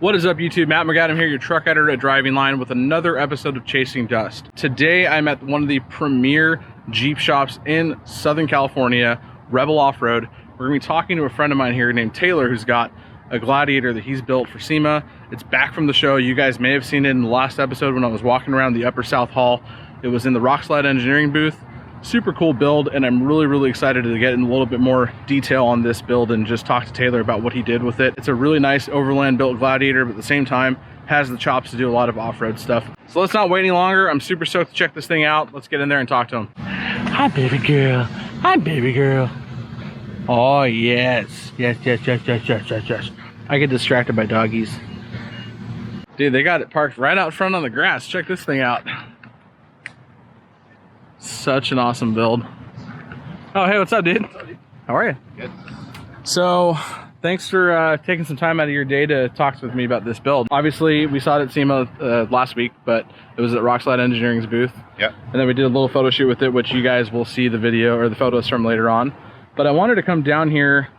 What is up, YouTube? Matt McAdam here, your truck editor at Driving Line, with another episode of Chasing Dust. Today I'm at one of the premier Jeep shops in Southern California, Rebel Off-Road. We're gonna be talking to a friend of mine here named Taylor, who's got a Gladiator that he's built for SEMA. It's back from the show. You guys may have seen it in the last episode when I was walking around the Upper South Hall. It was in the Rockslide Engineering booth. Super cool build, and I'm really excited to get in a little bit more detail on this build and just talk to Taylor about what he did with it. It's a really nice overland built Gladiator, but at the same time has the chops to do a lot of off-road stuff. So let's not wait any longer. I'm super stoked to check this thing out. Let's get in there and talk to him. Hi, baby girl. Hi, baby girl. Oh yes. Yes. I get distracted by doggies. Dude, they got it parked right out front on the grass. Check this thing out. Such an awesome build. Oh, hey, what's up, dude? What's up, dude? How are you? Good. So, thanks for taking some time out of your day to talk with me about this build. Obviously, we saw it at SEMA last week, but it was at Rockslide Engineering's booth. Yep. And then we did a little photo shoot with it, which you guys will see the video or the photos from later on. But I wanted to come down here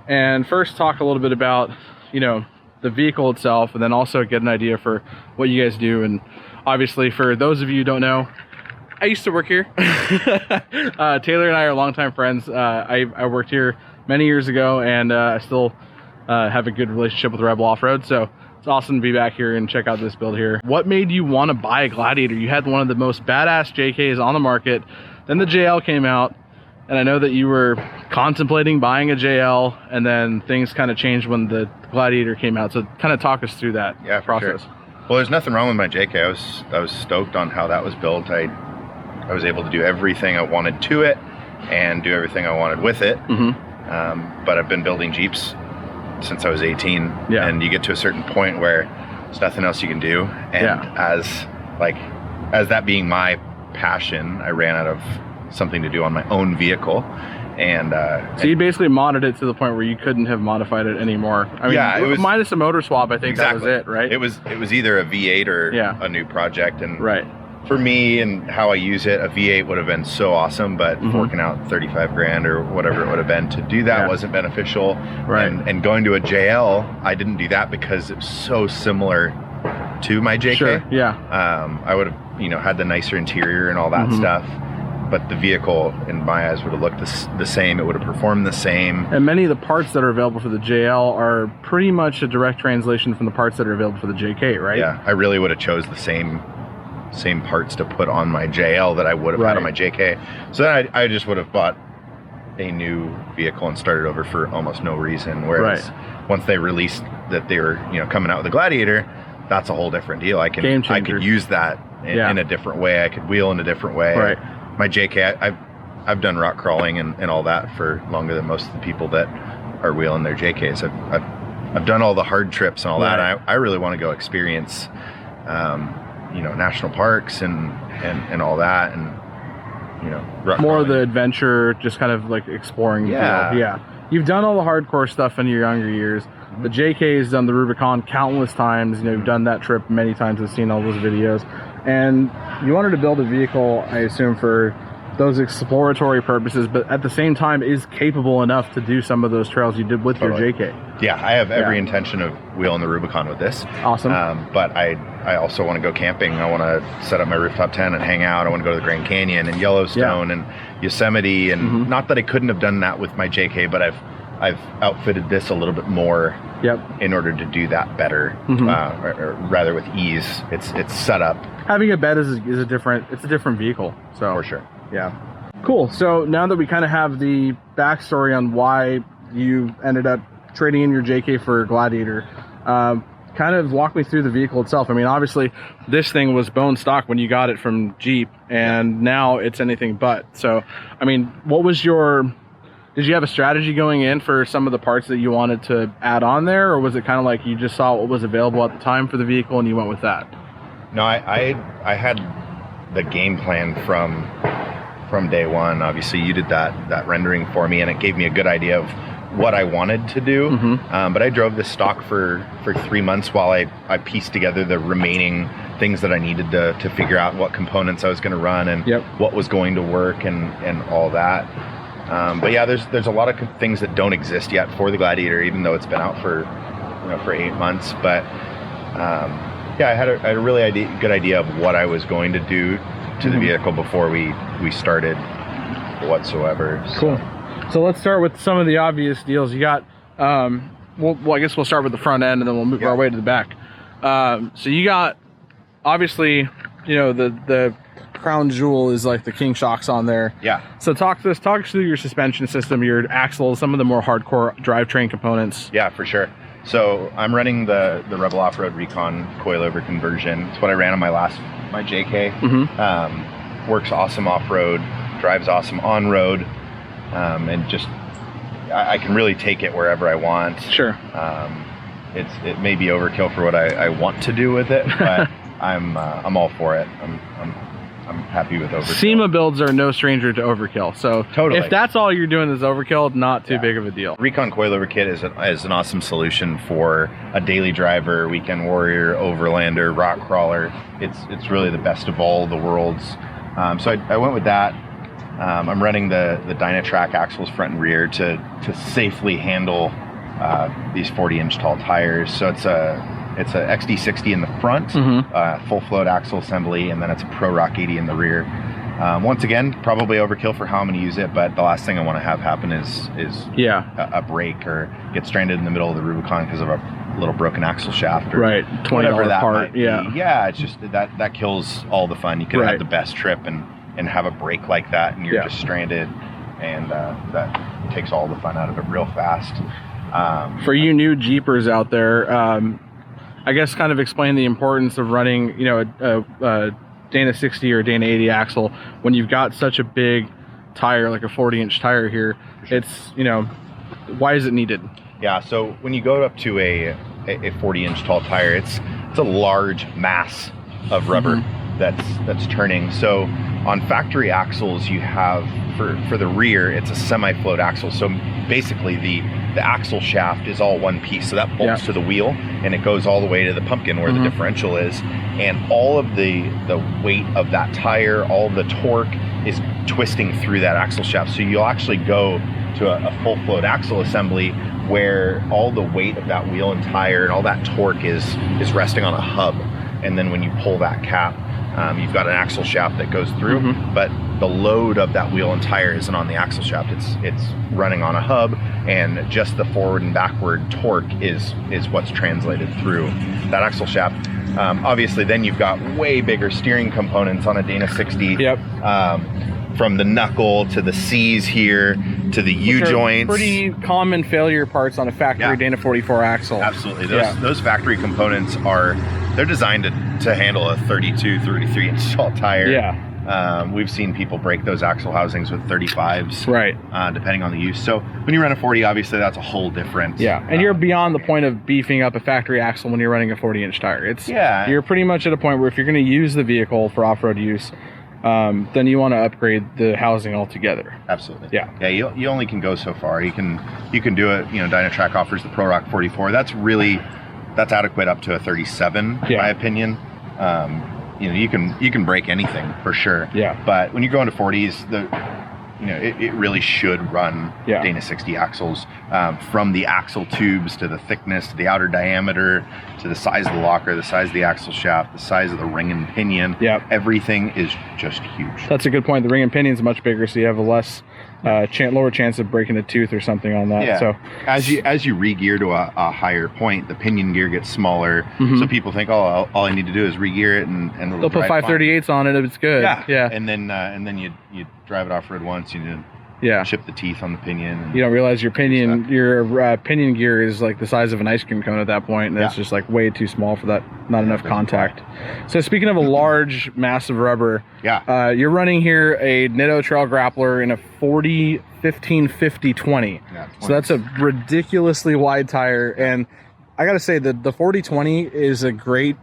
and first talk a little bit about, you know, the vehicle itself, and then also get an idea for what you guys do. And obviously, for those of you who don't know, I used to work here. Taylor and I are longtime friends. I worked here many years ago, and I still have a good relationship with Rebel Off-Road. So it's awesome to be back here and check out this build here. What made you want to buy a Gladiator? You had one of the most badass JKs on the market. Then the JL came out, and I know that you were contemplating buying a JL, and then things kind of changed when the Gladiator came out. So kind of talk us through that process. Sure. Well, there's nothing wrong with my JK. I was stoked on how that was built. I was able to do everything I wanted to it and do everything I wanted with it. But I've been building Jeeps since I was 18. Yeah. And you get to a certain point where there's nothing else you can do. And as that being my passion, I ran out of something to do on my own vehicle. And so you basically modded it to the point where you couldn't have modified it anymore. I mean, it was minus a motor swap. I think exactly. That was it, right? It was either a V8 or a new project. And for me and how I use it, a V8 would have been so awesome, but forking out 35 grand or whatever it would have been to do that wasn't beneficial. Right. And going to a JL, I didn't do that because it was so similar to my JK. Sure. Yeah. I would have, had the nicer interior and all that stuff, but the vehicle in my eyes would have looked the same. It would have performed the same. And many of the parts that are available for the JL are pretty much a direct translation from the parts that are available for the JK, right? Yeah. I really would have chose the same parts to put on my JL that I would have had on my JK. So then I just would have bought a new vehicle and started over for almost no reason. Whereas once they released that they were, coming out with the Gladiator, that's a whole different deal. I could use that in a different way. I could wheel in a different way. Right. My JK, I've done rock crawling and all that for longer than most of the people that are wheeling their JKs. I've done all the hard trips and all that. I really want to go experience national parks and all that, and more of the adventure, just kind of like exploring. You've done all the hardcore stuff in your younger years. The JK's done the Rubicon countless times. You've done that trip many times. I've seen all those videos, and you wanted to build a vehicle, I assume, for those exploratory purposes, but at the same time is capable enough to do some of those trails you did with your JK. Yeah, I have every intention of wheeling the Rubicon with this. Awesome. But I also want to go camping. I want to set up my rooftop tent and hang out. I want to go to the Grand Canyon and Yellowstone and Yosemite. And not that I couldn't have done that with my JK, but I've outfitted this a little bit more in order to do that better, or rather with ease. It's set up. Having a bed is a different vehicle. So for sure. Yeah. Cool. So now that we kind of have the backstory on why you ended up trading in your JK for Gladiator, kind of walk me through the vehicle itself. I mean, obviously this thing was bone stock when you got it from Jeep, and now it's anything but. So, I mean, did you have a strategy going in for some of the parts that you wanted to add on there, or was it kind of like you just saw what was available at the time for the vehicle and you went with that? No, I had the game plan from day one. Obviously you did that rendering for me, and it gave me a good idea of what I wanted to do. But I drove this stock for 3 months while I pieced together the remaining things that I needed to figure out what components I was going to run and what was going to work and all that. But yeah, there's a lot of things that don't exist yet for the Gladiator, even though it's been out for 8 months. But I had a really good idea of what I was going to do to the vehicle before we started whatsoever. Cool. So let's start with some of the obvious deals. You got, well, I guess we'll start with the front end and then we'll move our way to the back. So you got, obviously, you know, the crown jewel is like the King shocks on there. Yeah. So talk us through your suspension system, your axles, some of the more hardcore drivetrain components. Yeah, for sure. So I'm running the Rebel Off-Road Recon coilover conversion. It's what I ran on my JK. Works awesome off-road, drives awesome on-road, and just I can really take it wherever I want. Sure. It may be overkill for what I want to do with it, but I'm all for it. I'm happy with overkill. SEMA builds are no stranger to overkill. So totally. If that's all you're doing is overkill, not too big of a deal. Recon coilover kit is an awesome solution for a daily driver, weekend warrior, overlander, rock crawler. It's really the best of all the worlds. So I went with that. I'm running the Dynatrac axles front and rear to safely handle these 40-inch tall tires. So it's a XD60 in the front, full float axle assembly, and then it's a Pro Rock 80 in the rear. Once again, probably overkill for how I'm going to use it, but the last thing I want to have happen is a break or get stranded in the middle of the Rubicon because of a little broken axle shaft or whatever that might be. Yeah, it's just that kills all the fun. You could have the best trip and have a break like that, and you're just stranded, and that takes all the fun out of it real fast. For you new Jeepers out there, I guess kind of explain the importance of running, you know, a Dana 60 or Dana 80 axle when you've got such a big tire, like a 40-inch tire here. It's, you know, why is it needed? Yeah, so when you go up to a 40-inch tall tire, it's a large mass of rubber that's turning. So on factory axles, you have for the rear, it's a semi-float axle. So basically the axle shaft is all one piece. So that bolts to the wheel and it goes all the way to the pumpkin where the differential is. And all of the weight of that tire, all the torque is twisting through that axle shaft. So you'll actually go to a full float axle assembly where all the weight of that wheel and tire and all that torque is resting on a hub. And then when you pull that cap, you've got an axle shaft that goes through, but the load of that wheel and tire isn't on the axle shaft. It's running on a hub, and just the forward and backward torque is what's translated through that axle shaft. Obviously, then you've got way bigger steering components on a Dana 60. Yep. From the knuckle to the C's here to the U-joints. Pretty common failure parts on a factory Dana 44 axle. Absolutely. Those factory components they're designed to handle a 32, 33-inch tall tire. Yeah. We've seen people break those axle housings with 35s, right? Depending on the use. So when you run a 40, obviously that's a whole different. Yeah, and you're beyond the point of beefing up a factory axle when you're running a 40-inch tire. You're pretty much at a point where if you're going to use the vehicle for off-road use, then you want to upgrade the housing altogether. Absolutely. Yeah. Yeah. You only can go so far. You can do it. You know, Dynatrac offers the Pro Rock 44. That's adequate up to a 37, in my opinion. You know, you can break anything for sure. Yeah. But when you go into 40s, it really should run Dana 60 axles, from the axle tubes to the thickness, to the outer diameter, to the size of the locker, the size of the axle shaft, the size of the ring and pinion. Yeah. Everything is just huge. That's a good point. The ring and pinion is much bigger, so you have a lower chance of breaking a tooth or something on that. Yeah. So as you re-gear to a higher point, the pinion gear gets smaller. So people think, all I need to do is re-gear it and they'll put 538s on it if it's good. Yeah. And then you drive it off road once, you chip the teeth on the pinion. And you don't realize your pinion gear is like the size of an ice cream cone at that point, and it's just like way too small for that. Not enough contact. So speaking of a large mass of rubber, you're running here a Nitto Trail Grappler in a 40 15-50-20. So that's a ridiculously wide tire, and I gotta say that the 40-20 is a great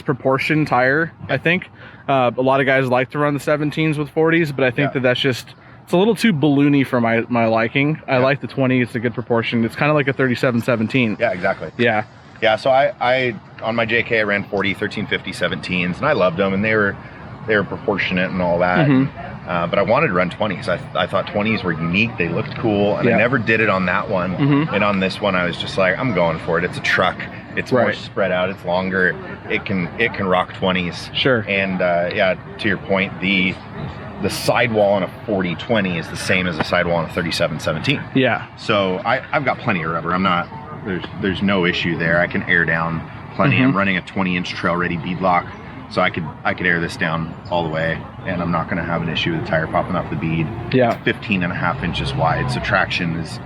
proportion tire. I think a lot of guys like to run the 17s with 40s, but I think that's just, it's a little too balloony for my liking. I like the 20. It's a good proportion. It's kind of like a 37-17. Yeah, exactly. Yeah. So I on my JK I ran 40, 13, 50, 17s, and I loved them, and they were proportionate and all that. But I wanted to run 20s. I thought 20s were unique. They looked cool, and I never did it on that one. And on this one, I was just like, I'm going for it. It's a truck. It's more spread out. It's longer. It can rock 20s. Sure. And yeah, to your point, the sidewall on a 40/20 is the same as the sidewall on a 37/17. Yeah. So I've got plenty of rubber. I'm not. There's no issue there. I can air down plenty. I'm running a 20-inch trail ready beadlock, so I could air this down all the way, and I'm not going to have an issue with the tire popping off the bead. Yeah. It's 15.5 inches wide, so traction is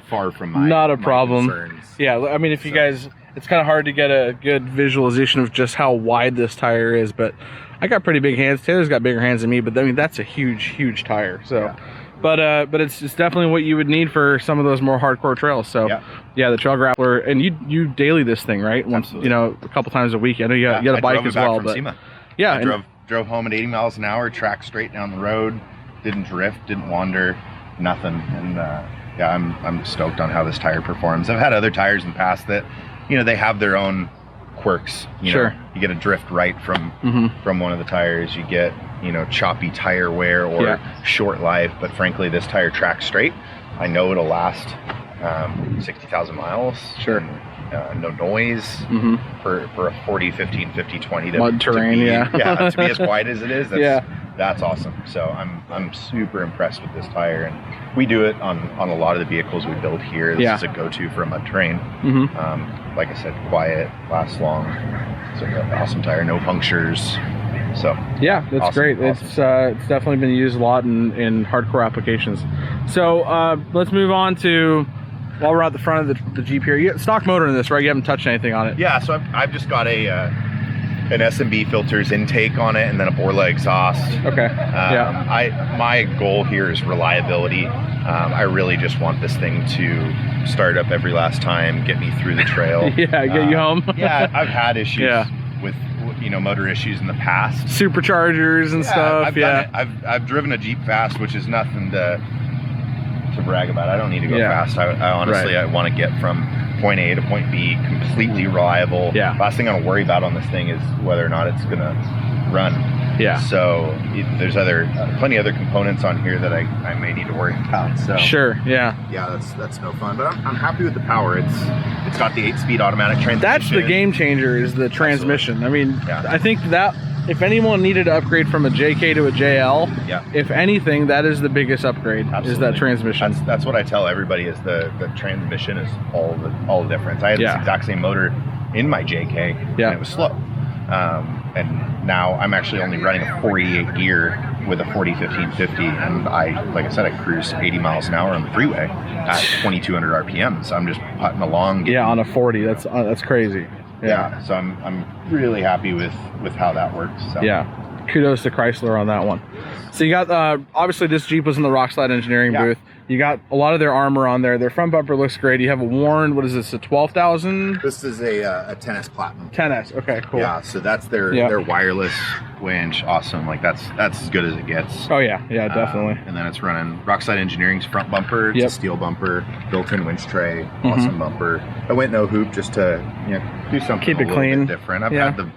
far from my not a problem. concerns. Yeah, I mean, if you guys, it's kind of hard to get a good visualization of just how wide this tire is, but I got pretty big hands. Taylor's got bigger hands than me, but I mean, that's a huge tire. So, yeah. But it's definitely what you would need for some of those more hardcore trails. So, yeah, the Trail Grappler, and you daily this thing, right? Once, Absolutely. A couple times a week. I know you got a bike as well, but SEMA. yeah, I drove home at 80 miles an hour, tracked straight down the road, didn't drift, didn't wander, nothing, and yeah, I'm stoked on how this tire performs. I've had other tires in the past that, they have their own quirks. You know, you get a drift right from one of the tires. You get, choppy tire wear or short life. But frankly, this tire tracks straight. I know it'll last 60,000 miles. Sure. No noise for a 40, 15, 50, 20. Mud terrain, to be as wide as it is. That's awesome. So I'm super impressed with this tire, and we do it on a lot of the vehicles we build here. This is a go-to for a mud terrain. Like I said, quiet, lasts long. It's an awesome tire, no punctures. So yeah, that's great. Awesome. It's definitely been used a lot in hardcore applications. So let's move on to, while we're at the front of the Jeep here, you got stock motor in this, right? You haven't touched anything on it. Yeah, so I've just got an S&B filters intake on it, and then a Borla exhaust. Okay. My goal here is reliability. I really just want this thing to start up every last time, get me through the trail. Get you home. Yeah, I've had issues with motor issues in the past. Superchargers and stuff. I've driven a Jeep fast, which is nothing to brag about. I don't need to go fast. I honestly I want to get from point A to point B completely reliable. Last thing I don't worry about on this thing is whether or not it's gonna run. So there's plenty other components on here that I may need to worry about. So that's no fun. But I'm happy with the power. It's got the 8-speed automatic transmission. That's the game changer, is the transmission. Absolutely. I mean, I think that if anyone needed to upgrade from a JK to a JL, if anything, that is the biggest upgrade. Absolutely. Is that transmission. That's what I tell everybody, is the transmission is all the difference. I had this exact same motor in my JK, and it was slow. And now I'm actually only running a 48 gear with a 40/15/50, and like I said, I cruise 80 miles an hour on the freeway at 2,200 RPM. So I'm just putting along. On a 40. That's crazy. So I'm really happy with how that works. So. Kudos to Chrysler on that one. So you got obviously this Jeep was in the Rockslide Engineering booth. You got a lot of their armor on there. Their front bumper looks great. You have a Warn, what is this, a 12,000? This is a 10S Platinum. 10S, okay, cool. Yeah, so that's their wireless winch. Awesome, like that's as good as it gets. Oh yeah, definitely. And then it's running Rockside Engineering's front bumper. It's a steel bumper, built-in winch tray, awesome bumper. I went no hoop just to do something keep it a clean. bit different. I've had the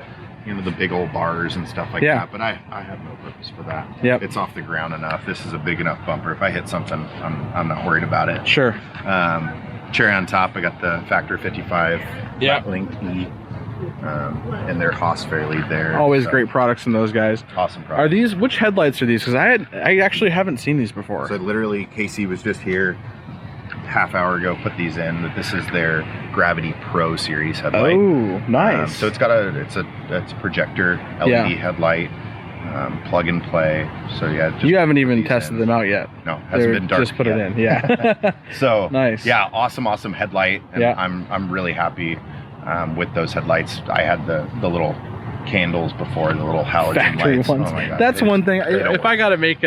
big old bars and stuff like that, but I have no purpose for that. It's off the ground enough. This is a big enough bumper. If I hit something, I'm not worried about it. Sure. Cherry on top, I got the Factor 55 Link E, and their Haas Fairlead there. Always great products from those guys. Awesome products. Which headlights are these? Because I actually haven't seen these before. So literally, Casey was just here half hour ago, put these in. But this is their Gravity Pro series headlight. Oh, nice. So it's got it's a projector LED headlight, plug and play. So you haven't even tested them out yet. No, hasn't been dark. Just put it in. So nice. Awesome headlight, and I'm really happy with those headlights. I had the little candles before, the little halogen factory lights. ones. Oh my God, that's one thing. If I got to make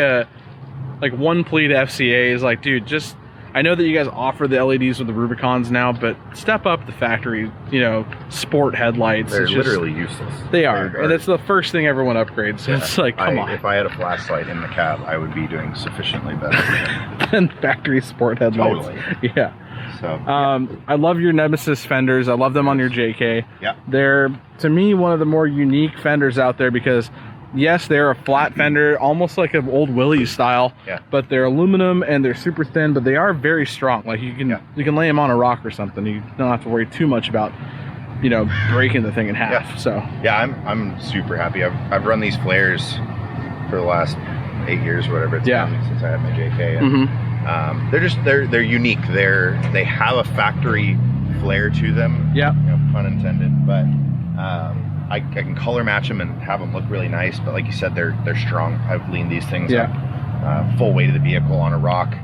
one plea to FCA is dude, just, I know that you guys offer the LEDs with the Rubicons now, but step up the factory, sport headlights. They're literally useless. They are, and it's the first thing everyone upgrades. So it's come on. If I had a flashlight in the cab, I would be doing sufficiently better than factory sport headlights. Totally. Yeah. So, I love your Nemesis fenders. I love them on your JK. Yeah. They're, to me, one of the more unique fenders out there, because yes, they're a flat fender, almost like an old Willys style. Yeah. But they're aluminum and they're super thin, but they are very strong. Like you can lay them on a rock or something. You don't have to worry too much about, you know, breaking the thing in half. Yeah. So yeah, I'm super happy. I've run these flares for the last 8 years or whatever it's been since I had my JK. And, they're unique. They have a factory flair to them. Yeah, you know, pun intended. But I can color match them and have them look really nice. But like you said, they're strong. I've leaned these things up full weight of the vehicle on a rock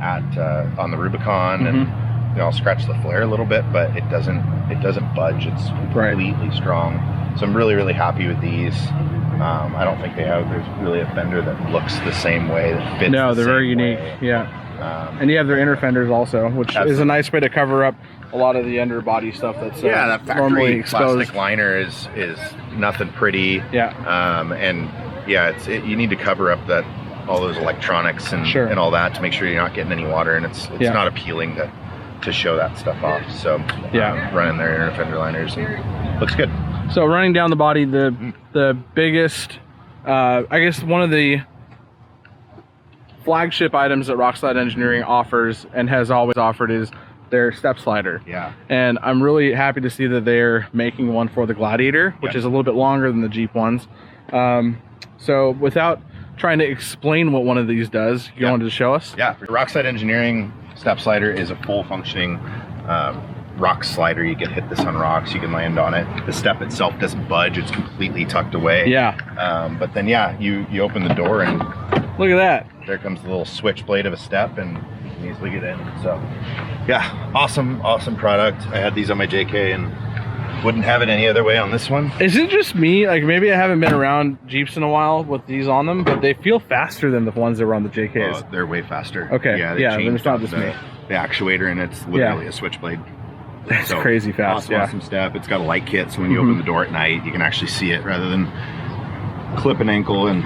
on the Rubicon, and you know, I'll scratch the flare a little bit, but it doesn't budge. It's completely strong. So I'm really happy with these. I don't think there's really a fender that looks the same way, that fits. No, they're very unique. Yeah. And you have their inner fenders also, which is a nice way to cover up a lot of the underbody stuff that's that factory normally exposed. Plastic liner is nothing pretty. And you need to cover up all those electronics and all that to make sure you're not getting any water, and it's not appealing to show that stuff off. So running their inner fender liners and looks good. So running down the body, the biggest, I guess one of the flagship items that Rockslide Engineering offers and has always offered is their step slider. Yeah. And I'm really happy to see that they're making one for the Gladiator, which is a little bit longer than the Jeep ones. So without trying to explain what one of these does, you wanted to show us? Yeah. Rockslide Engineering step slider is a full functioning rock slider. You can hit this on rocks, you can land on it. The step itself doesn't budge, it's completely tucked away. But then you open the door and look at that. There comes the little switchblade of a step, and you can easily get in. So yeah, awesome product. I had these on my JK and wouldn't have it any other way on this one. Is it just me? Like, maybe I haven't been around Jeeps in a while with these on them, but they feel faster than the ones that were on the JKs. Oh, they're way faster. Okay. Yeah, then it's not just me. The actuator, and it's literally a switchblade. That's crazy fast. Awesome step. It's got a light kit, so when you open the door at night, you can actually see it rather than clip an ankle. And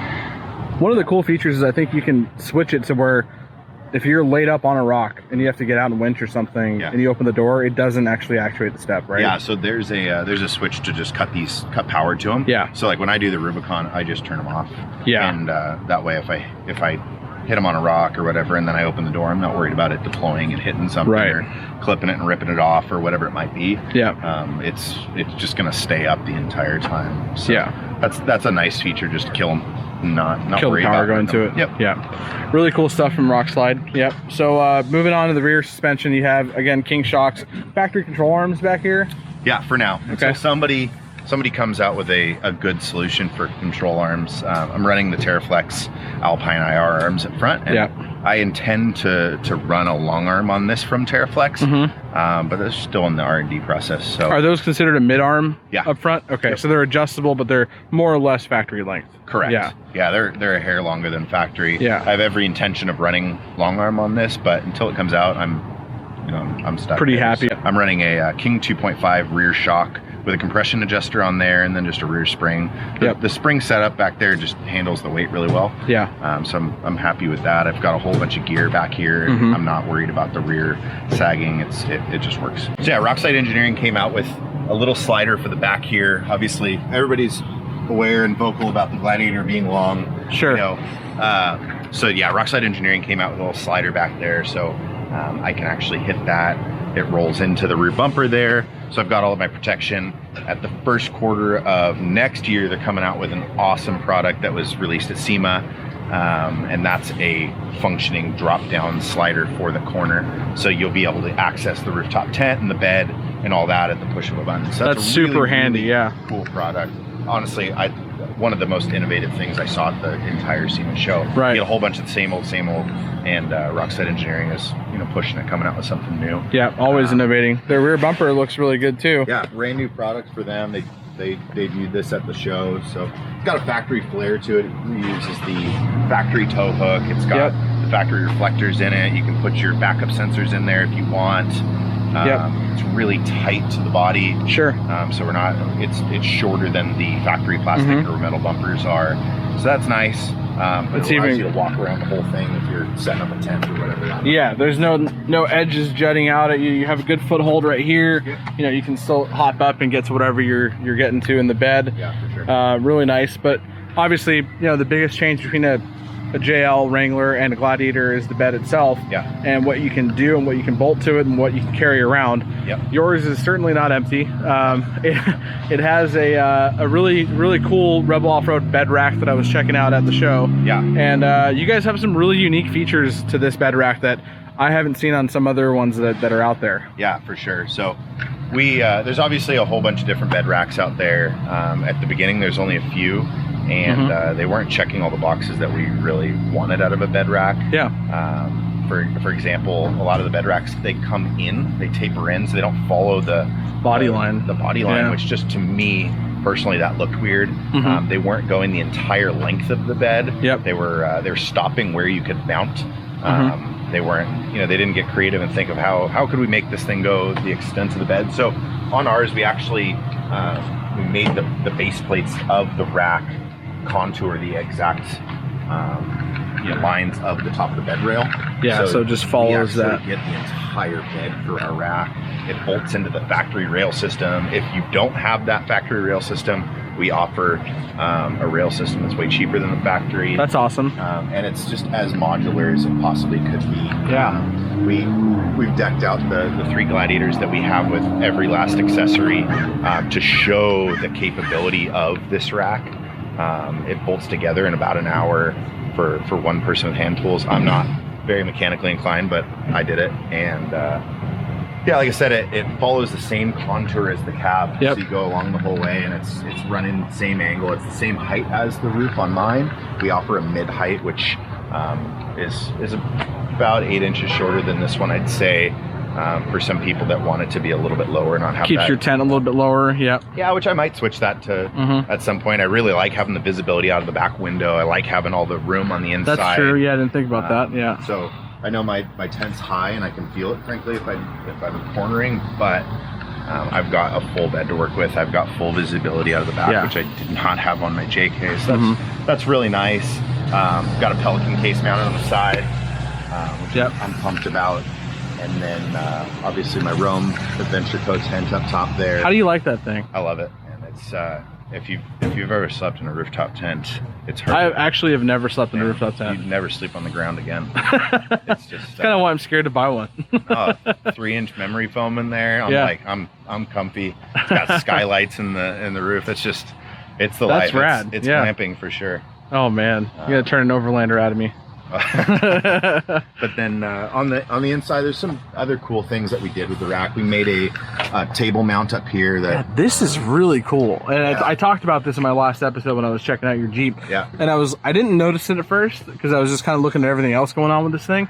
one of the cool features is I think you can switch it to where if you're laid up on a rock and you have to get out and winch or something, and you open the door, it doesn't actually actuate the step, right? Yeah. So there's a switch to just cut power to them. Yeah. So like when I do the Rubicon, I just turn them off. Yeah. And that way, if I hit them on a rock or whatever, and then I open the door, I'm not worried about it deploying and hitting something or clipping it and ripping it off or whatever it might be. Yeah. It's just gonna stay up the entire time. So that's a nice feature, just to kill them. Not kill the power going to it. Yep. Yeah. Really cool stuff from Rockslide. Yep. So moving on to the rear suspension, you have again King shocks, factory control arms back here. Yeah, for now. Okay. So somebody comes out with a good solution for control arms. I'm running the TerraFlex Alpine IR arms up front, and I intend to run a long arm on this from TerraFlex, but it's still in the R&D process. So are those considered a mid arm up front? Okay, Yep. so they're adjustable, but they're more or less factory length. Correct. Yeah, they're a hair longer than factory. Yeah, I have every intention of running long arm on this, but until it comes out, I'm stuck. Pretty happy. So I'm running a King 2.5 rear shock with a compression adjuster on there, and then just a rear spring. The spring setup back there just handles the weight really well. Yeah. So I'm happy with that. I've got a whole bunch of gear back here, and I'm not worried about the rear sagging. It just works. So yeah, Rockslide Engineering came out with a little slider for the back here. Obviously, everybody's aware and vocal about the Gladiator being long. Sure. So yeah, Rockslide Engineering came out with a little slider back there, so I can actually hit that. It rolls into the rear bumper there, so I've got all of my protection. At the first quarter of next year, they're coming out with an awesome product that was released at SEMA, and that's a functioning drop-down slider for the corner, so you'll be able to access the rooftop tent and the bed and all that at the push of a button. So that's super handy. Really cool product. Honestly, one of the most innovative things I saw at the entire SEMA show. Right. You get a whole bunch of the same old, and Rockslide Engineering is pushing it, coming out with something new. Yeah, always innovating. Their rear bumper looks really good too. Yeah, brand new products for them. They debuted this at the show, so it's got a factory flair to it. It uses the factory tow hook. It's got the factory reflectors in it. You can put your backup sensors in there if you want. It's really tight to the body. Sure. So we're not. It's shorter than the factory plastic or metal bumpers are. So that's nice. But it allows you to walk around the whole thing if you're setting up a tent or whatever. Yeah, there's no edges jutting out at you. You have a good foothold right here. You can still hop up and get to whatever you're getting to in the bed. Yeah, for sure. Really nice. But obviously, you know, the biggest change between a JL Wrangler and a Gladiator is the bed itself, and what you can do and what you can bolt to it and what you can carry around. Yours is certainly not empty. It has a really cool Rebel off-road bed rack that I was checking out at the show. And you guys have some really unique features to this bed rack that I haven't seen on some other ones that are out there. Yeah, for sure. So we there's obviously a whole bunch of different bed racks out there. At the beginning, there's only a few, and they weren't checking all the boxes that we really wanted out of a bed rack. For example, a lot of the bed racks, they come in, they taper in, so they don't follow the body line. The body line, which just to me personally that looked weird. They weren't going the entire length of the bed. They were stopping where you could mount. They weren't, you know, they didn't get creative and think of how could we make this thing go the extent of the bed. So on ours, we actually we made the base plates of the rack contour the exact lines of the top of the bed rail. So it just follows that. We get the entire bed for our rack. It bolts into the factory rail system. If you don't have that factory rail system, we offer a rail system that's way cheaper than the factory. That's awesome. And it's just as modular as it possibly could be. We've decked out the 3 Gladiators that we have with every last accessory to show the capability of this rack. It bolts together in about an hour for one person with hand tools. I'm not very mechanically inclined, but I did it. And like I said, it follows the same contour as the cab. So you go along the whole way, and it's running the same angle. It's the same height as the roof on mine. We offer a mid height, which is about 8 inches shorter than this one, I'd say. For some people that want it to be a little bit lower and not have keeps your tent a little bit lower. Which I might switch that to at some point. I really like having the visibility out of the back window. I like having all the room on the inside. That's true. I didn't think about that. So I know my tent's high and I can feel it, frankly, if I'm cornering, but I've got a full bed to work with. I've got full visibility out of the back, which I did not have on my J case. That's really nice. Got a Pelican case mounted on the side, which I'm pumped about. And then obviously my Rome Adventure Coat tent up top there. How do you like that thing? I love it. And it's if you've ever slept in a rooftop tent, it's hard. I actually have never slept in a rooftop tent. You'd never sleep on the ground again. It's just kind of why I'm scared to buy one. 3-inch memory foam in there. I'm comfy. It's got skylights in the roof. It's the That's life. Rad. It's glamping for sure. Oh man, you're gonna turn an overlander out of me. But then on the inside, there's some other cool things that we did with the rack. We made a table mount up here. This is really cool. And I talked about this in my last episode when I was checking out your Jeep. And I didn't notice it at first because I was just kind of looking at everything else going on with this thing.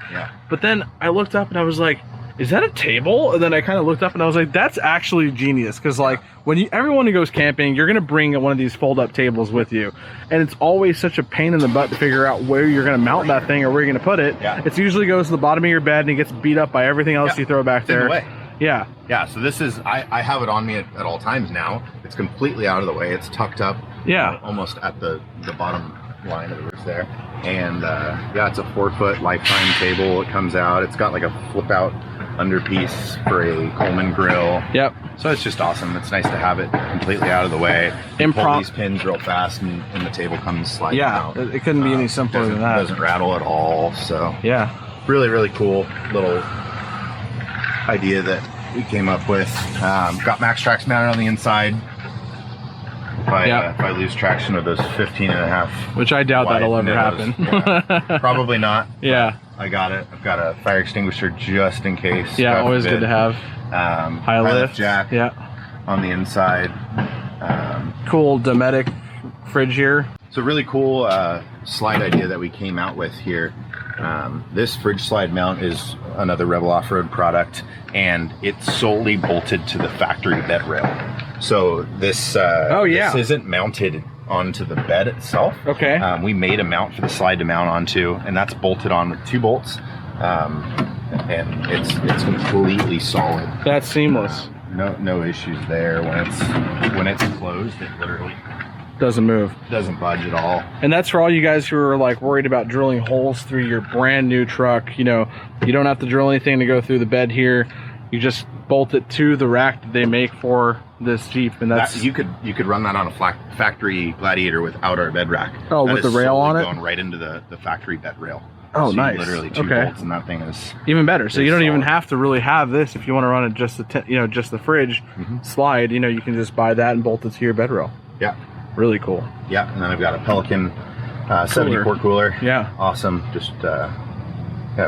But then I looked up and I was like, is that a table? And then I kind of looked up and I was like, that's actually genius. Because like everyone who goes camping, you're going to bring one of these fold up tables with you. And it's always such a pain in the butt to figure out where you're going to mount that thing or where you're going to put it. It usually goes to the bottom of your bed and it gets beat up by everything else you throw back there. So this is, I have it on me at all times now. It's completely out of the way. It's tucked up almost at the bottom line of the roof there. And it's a 4-foot lifetime table. It comes out. It's got like a flip out underpiece for a Coleman grill. So it's just awesome. It's nice to have it completely out of the way. Pull these pins real fast and the table comes sliding out. It couldn't be any simpler than that. It doesn't rattle at all. So really, really cool little idea that we came up with. Got max tracks mounted on the inside. If I lose traction with those 15.5, which I doubt that'll ever happen. Probably not. I got it. I've got a fire extinguisher just in case. Always good to have. High lift jack on the inside. Cool Dometic fridge here. So really cool slide idea that we came out with here. This fridge slide mount is another Rebel off-road product, and it's solely bolted to the factory bed rail. So this this isn't mounted onto the bed itself. We made a mount for the slide to mount onto, and that's bolted on with 2 bolts. And it's completely solid. That's seamless. No issues there. When it's closed, it literally doesn't move. Doesn't budge at all. And that's for all you guys who are like worried about drilling holes through your brand new truck. You know, you don't have to drill anything to go through the bed here. You just bolt it to the rack that they make for this Jeep, and that's you could run that on a factory Gladiator without our bed rack. Oh, that with the rail on it, going right into the factory bed rail. Oh, so nice. Literally 2 bolts, and that thing is even better. So you don't even solid. have to really have this if you want to run it just just the fridge slide. You can just buy that and bolt it to your bed rail. Yeah, really cool. Yeah, and then I've got a Pelican 70 quart cooler. Yeah, awesome. Just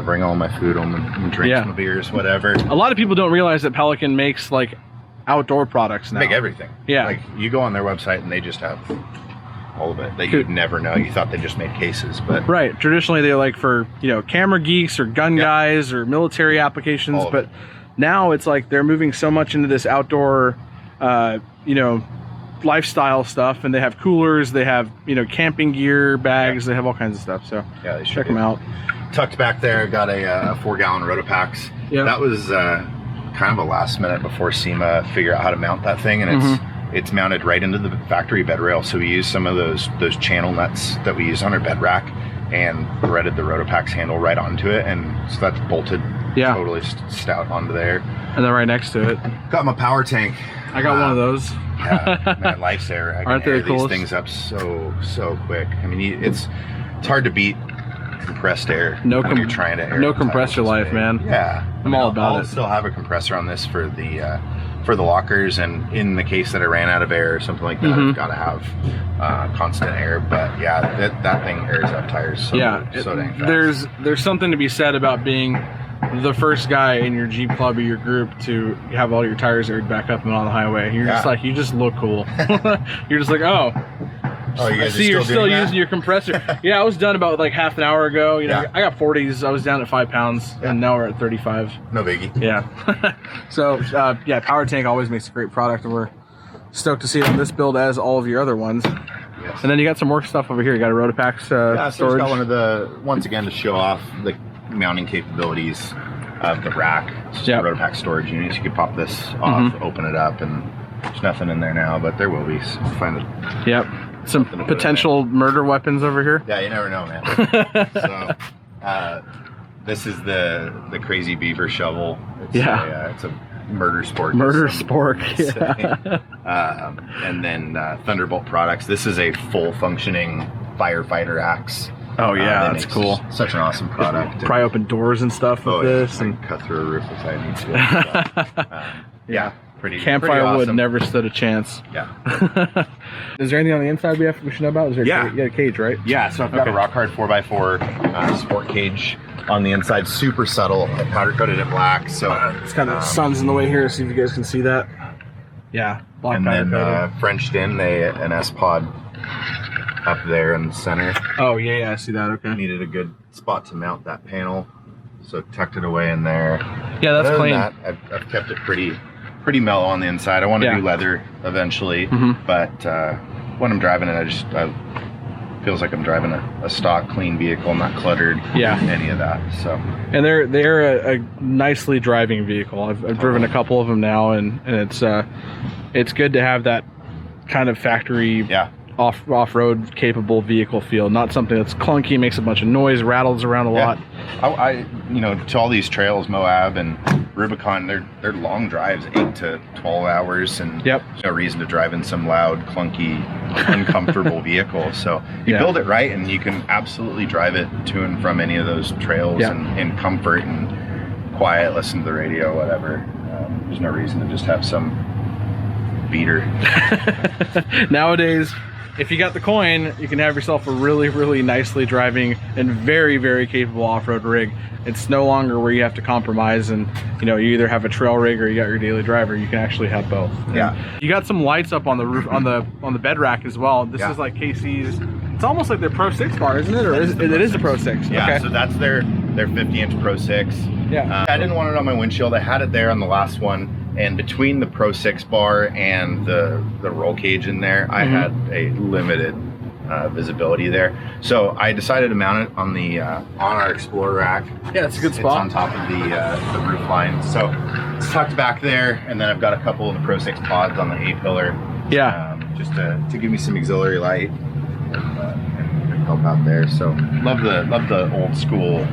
bring all my food home and drink some beers, whatever. A lot of people don't realize that Pelican makes like outdoor products now. Make everything. Yeah, like you go on their website and they just have all of it that you'd never know. You thought they just made cases, but right. Traditionally, they're like for camera geeks or gun guys or military applications, but now it's like they're moving so much into this outdoor, lifestyle stuff, and they have coolers, they have camping gear bags, they have all kinds of stuff. So yeah, they should check them out. Tucked back there, got a 4-gallon Rotopax. Yeah, that was kind of a last minute before SEMA figure out how to mount that thing, and it's mounted right into the factory bed rail. So we use some of those channel nuts that we use on our bed rack and threaded the Rotopax handle right onto it, and so that's bolted totally stout onto there. And then right next to it, got my power tank. I got one of those. Yeah, man, lifesaver. I Aren't can they air cool? These things up so quick. I mean, it's hard to beat compressed air. When you're trying to air. No compressor life, man. Yeah, I'm all about it. I'll still have a compressor on this for the lockers, and in the case that I ran out of air or something like that, I've got to have constant air. But yeah, that thing airs up tires so dang fast. There's something to be said about being the first guy in your Jeep club or your group to have all your tires aired back up and on the highway. You're just like, you just look cool. You're just like, oh, you guys you're still using your that? compressor. Yeah, I was done about like half an hour ago. I got 40s. I was down at 5 pounds, and now we're at 35. No biggie. Yeah. So power tank always makes a great product, and we're stoked to see it on this build as all of your other ones. Yes. And then you got some more stuff over here. You got a Rotopax storage. So got one of the, once again, to show off the mounting capabilities of the rack. It's just a Rotopax storage unit. So you could pop this off, open it up, and there's nothing in there now, but there will be. So find it. Yep. Some potential murder weapons over here. Yeah, you never know, man. So this is the Crazy Beaver shovel. It's a murder spork. Murder spork. Yeah. And then Thunderbolt Products. This is a full functioning firefighter axe. Oh yeah, that's cool. Such an awesome product. Probably open doors and stuff with this, and cut through a roof if I need to. Yeah. Campfire awesome. wood never stood a chance. Yeah. Is there anything on the inside we should know about? Is there a cage, right? Yeah, so I've got a rock hard 4x4 sport cage on the inside, super subtle, powder coated in black. So it's kind of sun's in the way here. See if you guys can see that. Yeah, black and powder then coated. Frenched in an S pod up there in the center. Oh yeah, I see that. Okay. Needed a good spot to mount that panel, so tucked it away in there. Yeah, that's clean. That, I've kept it pretty mellow on the inside. I want to do leather eventually, but when I'm driving it, I feels like I'm driving a stock, clean vehicle, not cluttered. Any of that. So. And they're a nicely driving vehicle. I've driven a couple of them now, and it's good to have that kind of factory off-road capable vehicle feel. Not something that's clunky, makes a bunch of noise, rattles around a lot. I to all these trails, Moab and Rubicon, they're long drives, 8 to 12 hours, and there's no reason to drive in some loud, clunky, uncomfortable vehicle. So you build it right, and you can absolutely drive it to and from any of those trails in comfort and quiet, listen to the radio, whatever. There's no reason to just have some beater. Nowadays, if you got the coin, you can have yourself a really, really nicely driving and very, very capable off-road rig. It's no longer where you have to compromise and you either have a trail rig or you got your daily driver. You can actually have both. You got some lights up on the roof, on the bed rack as well. This is like KC's. It's almost like their Pro 6 bar, isn't it? Or it is a Pro 6. Yeah. So that's their 50-inch Pro 6. Yeah. I didn't want it on my windshield. I had it there on the last one. And between the Pro 6 bar and the roll cage in there, I had a limited visibility there. So I decided to mount it on our Explorer rack. Yeah, it's a good spot. It's on top of the roof line. So it's tucked back there, and then I've got a couple of the Pro 6 pods on the A-pillar. Yeah. Just to give me some auxiliary light and help out there. So love the old school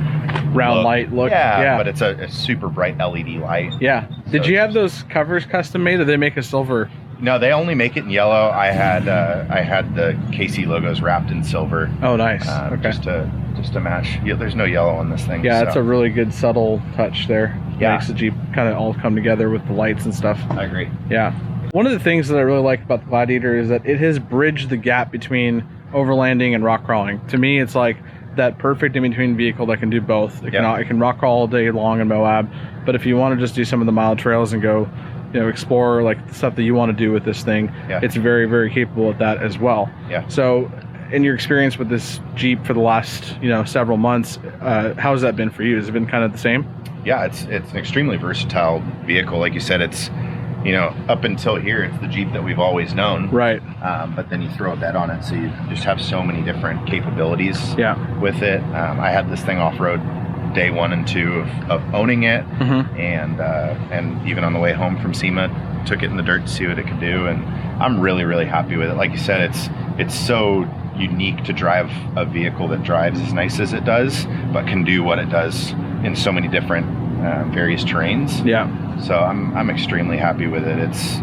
round light look. Yeah, but it's a super bright LED light. Yeah. Did you have those covers custom made, or did they make a silver? No, they only make it in yellow. I had the KC logos wrapped in silver. Oh, nice. Okay. Just to match. Yeah, there's no yellow on this thing. Yeah, it's a really good subtle touch there. Yeah. Makes the Jeep kind of all come together with the lights and stuff. I agree. Yeah. One of the things that I really like about the Gladiator is that it has bridged the gap between overlanding and rock crawling. To me, it's like that perfect in-between vehicle that can do both. It can rock crawl all day long in Moab, but if you want to just do some of the mild trails and go, explore like the stuff that you want to do with this thing, it's very, very capable at that as well. Yeah. So in your experience with this Jeep for the last, several months, how has that been for you? Has it been kind of the same? Yeah, it's an extremely versatile vehicle. Like you said, it's, up until here, it's the Jeep that we've always known. Right. But then you throw a bed on it, so you just have so many different capabilities with it. I had this thing off-road day 1 and 2 of owning it, and even on the way home from SEMA, took it in the dirt to see what it could do, and I'm really, really happy with it. Like you said, it's so unique to drive a vehicle that drives as nice as it does, but can do what it does in so many different various terrains. Yeah. So I'm extremely happy with it. It's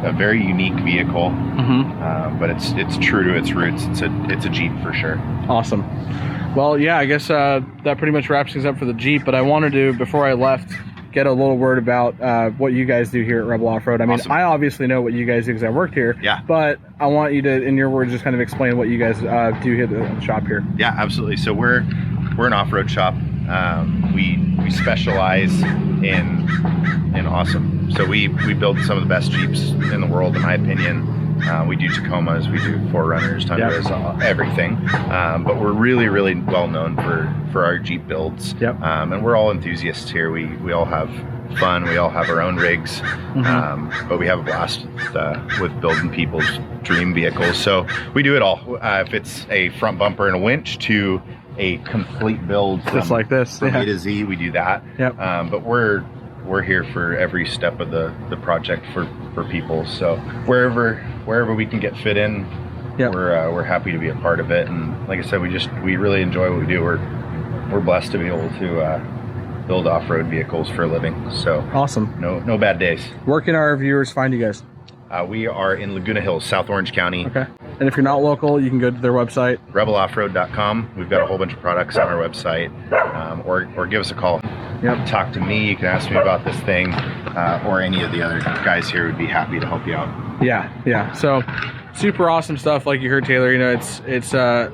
a very unique vehicle, but it's true to its roots. It's a Jeep for sure. Awesome. Well, yeah, I guess that pretty much wraps things up for the Jeep, but I wanted to, before I left, get a little word about what you guys do here at Rebel Off-Road. I mean, awesome. I obviously know what you guys do because I worked here, but I want you to, in your words, just kind of explain what you guys do here at the shop here. Yeah, absolutely. So we're an off-road shop. We specialize in awesome. So we build some of the best Jeeps in the world, in my opinion. We do Tacomas, we do 4Runners, Tundras, everything. But we're really, really well known for our Jeep builds. And we're all enthusiasts here. We all have fun. We all have our own rigs, but we have a blast with building people's dream vehicles. So we do it all. If it's a front bumper and a winch to a complete build, just like this, from A to Z, we do that. But we're here for every step of the project for people. So wherever we can get fit in, we're happy to be a part of it. And like I said, we really enjoy what we do. We're blessed to be able to build off-road vehicles for a living. So awesome. No bad days. Where can our viewers find you guys? We are in Laguna Hills, South Orange County. Okay. And if you're not local, you can go to their website, rebeloffroad.com. We've got a whole bunch of products on our website, or give us a call. Talk to me. You can ask me about this thing, or any of the other guys here would be happy to help you out. Yeah. So super awesome stuff. Like you heard Taylor, it's a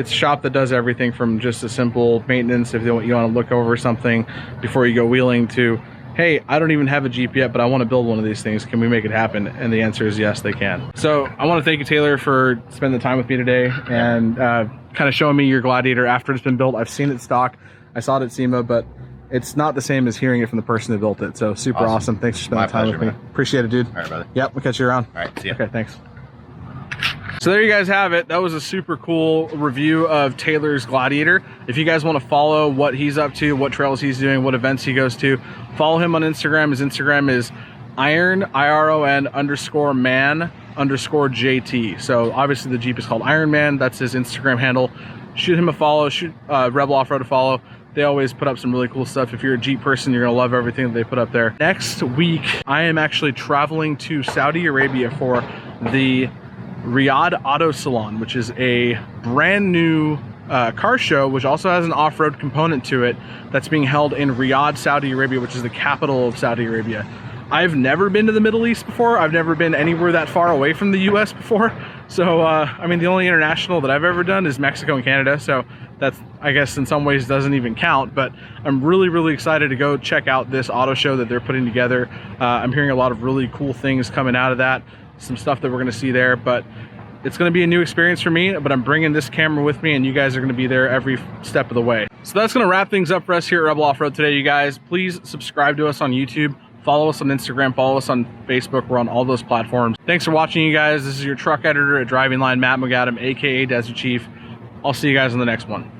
shop that does everything from just a simple maintenance if you want to look over something before you go wheeling to, hey, I don't even have a Jeep yet, but I want to build one of these things. Can we make it happen? And the answer is yes, they can. So I want to thank you, Taylor, for spending the time with me today and kind of showing me your Gladiator after it's been built. I've seen it stock. I saw it at SEMA, but it's not the same as hearing it from the person who built it. So super awesome. Thanks for spending the time with me. Appreciate it, dude. All right, brother. Yep, we'll catch you around. All right, see ya. Okay, thanks. So there you guys have it. That was a super cool review of Taylor's Gladiator. If you guys want to follow what he's up to, what trails he's doing, what events he goes to, follow him on Instagram. His Instagram is iron, IRON_man_JT. So obviously the Jeep is called Iron Man. That's his Instagram handle. Shoot him a follow, shoot Rebel Off-Road a follow. They always put up some really cool stuff. If you're a Jeep person, you're gonna love everything that they put up there. Next week, I am actually traveling to Saudi Arabia for the Riyadh Auto Salon, which is a brand new car show, which also has an off-road component to it, that's being held in Riyadh, Saudi Arabia, which is the capital of Saudi Arabia. I've never been to the Middle East before. I've never been anywhere that far away from the US before. So, I mean, the only international that I've ever done is Mexico and Canada. So that's, I guess, in some ways doesn't even count, but I'm really, really excited to go check out this auto show that they're putting together. I'm hearing a lot of really cool things coming out of that. Some stuff that we're going to see there, but it's going to be a new experience for me. But I'm bringing this camera with me, and you guys are going to be there every step of the way. So that's going to wrap things up for us here at Rebel Off-Road today, you guys. Please subscribe to us on YouTube, follow us on Instagram, follow us on Facebook. We're on all those platforms. Thanks for watching, you guys. This is your truck editor at Driving Line, Matt McAdam, aka Desert Chief. I'll see you guys in the next one.